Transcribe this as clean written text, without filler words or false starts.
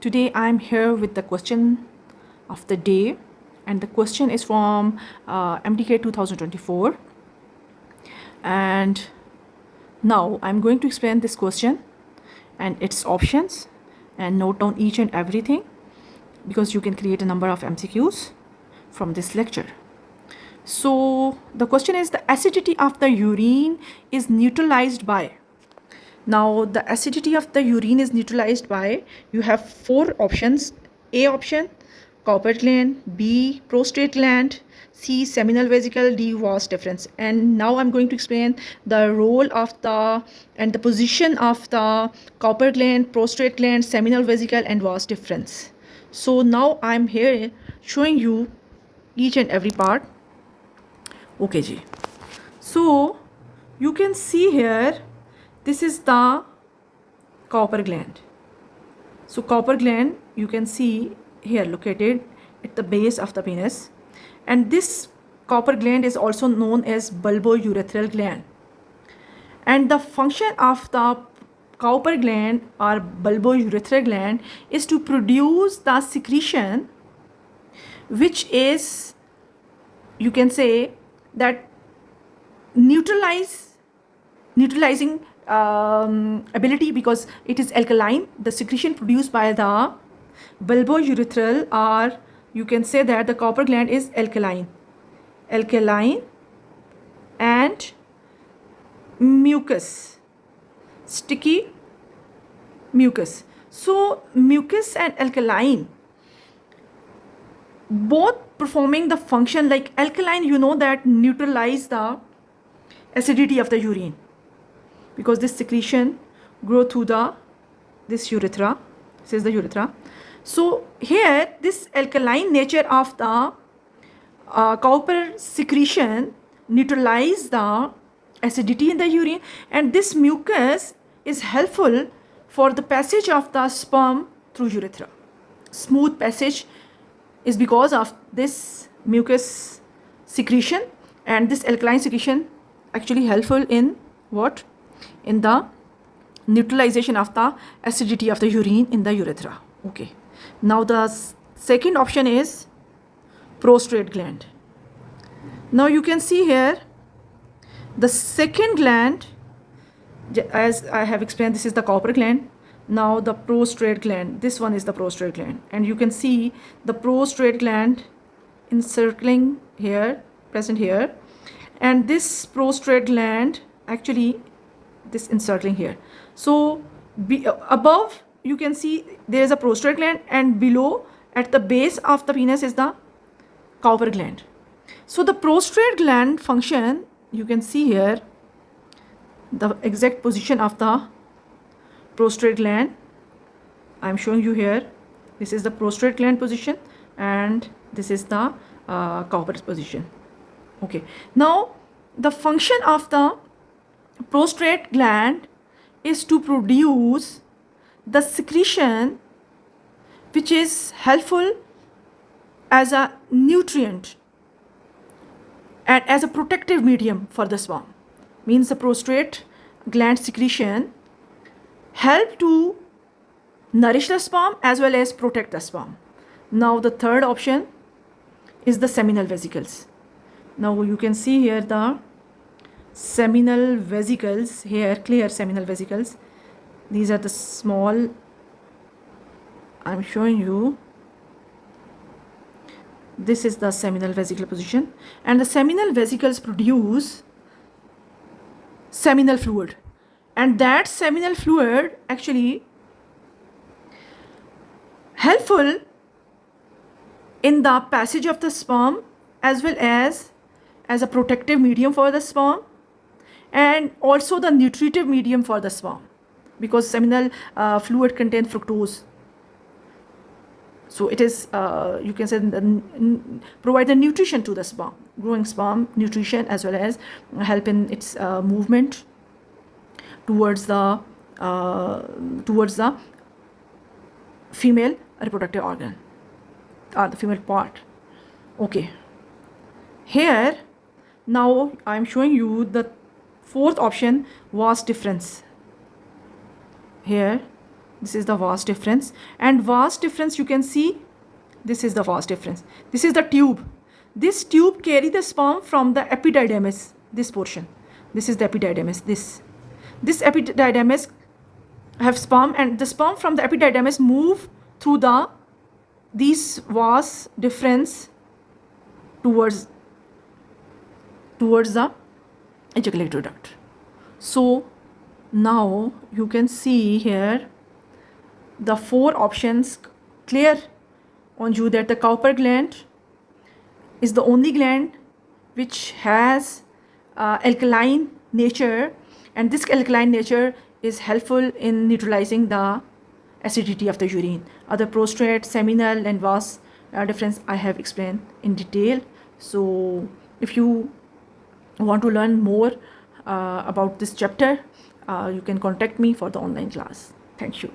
Today I'm here with the question of the day, and the question is from MDK 2024. And now I'm going to explain this question and its options and note down each and everything, because you can create a number of MCQs from this lecture. So the question is, the acidity of the urine is neutralized by. Now the acidity of the urine is neutralized by, you have four options. A option, Cowper gland; B, prostate gland; C, seminal vesicle; D, vas deferens. And now I'm going to explain the role of the position of the Cowper gland, prostate gland, seminal vesicle, and vas deferens. So now I'm here showing you each and every part. Okay ji. So you can see here, this is the Cowper gland. So Cowper gland, you can see here, located at the base of the penis, and this Cowper gland is also known as bulbourethral gland. And the function of the Cowper gland or bulbourethral gland is to produce the secretion, which is, you can say that, neutralizing ability, because it is alkaline. The secretion produced by the bulbourethral, or you can say that the Cowper gland is alkaline and mucus, sticky mucus. So mucus and alkaline, both performing the function. Like alkaline, you know that neutralize the acidity of the urine, because this secretion grow through this urethra. This is the urethra. So here, this alkaline nature of the Cowper secretion neutralize the acidity in the urine, and this mucus is helpful for the passage of the sperm through urethra. Smooth passage is because of this mucus secretion, and this alkaline secretion actually helpful in what? In the neutralization of the acidity of the urine in the urethra. Okay. Now the second option is prostate gland. Now you can see here, the second gland, as I have explained, this is the Cowper gland. Now the prostate gland, this one is the prostate gland, and you can see the prostate gland encircling here, present here, and this prostate gland actually this encircling here. So above you can see there is a prostate gland, and below at the base of the penis is the Cowper gland. So the prostate gland function, you can see here the exact position of the prostate gland. I am showing you here. This is the prostate gland position, and this is the Cowper's position. Okay. Now the function of the prostate gland is to produce the secretion, which is helpful as a nutrient and as a protective medium for the sperm. Means the prostate gland secretion help to nourish the sperm as well as protect the sperm. Now the third option is the seminal vesicles. Now you can see here the seminal vesicles here, clear seminal vesicles. These are the small, I'm showing you. This is the seminal vesicle position, and the seminal vesicles produce seminal fluid, and that seminal fluid actually helpful in the passage of the sperm as well as a protective medium for the sperm, and also the nutritive medium for the sperm, because seminal fluid contains fructose. So it is, you can say, provide the nutrition to the sperm, growing sperm nutrition, as well as help in its movement towards the female reproductive organ or the female part. Okay. Here, now I am showing you the fourth option, vas deferens. Here This is the vas deferens, and vas deferens you can see, this is the vas deferens. This is the tube. This tube carry the sperm from the epididymis, this portion. This is the epididymis, this epididymis have sperm, and the sperm from the epididymis move through these vas deferens towards the ejaculatory duct. So now you can see here the 4 options clear on you, that the Cowper gland is the only gland which has alkaline nature, and this alkaline nature is helpful in neutralizing the acidity of the urine. Other prostate, seminal and vas deferens I have explained in detail. So if you want to learn more about this chapter, you can contact me for the online class. Thank you.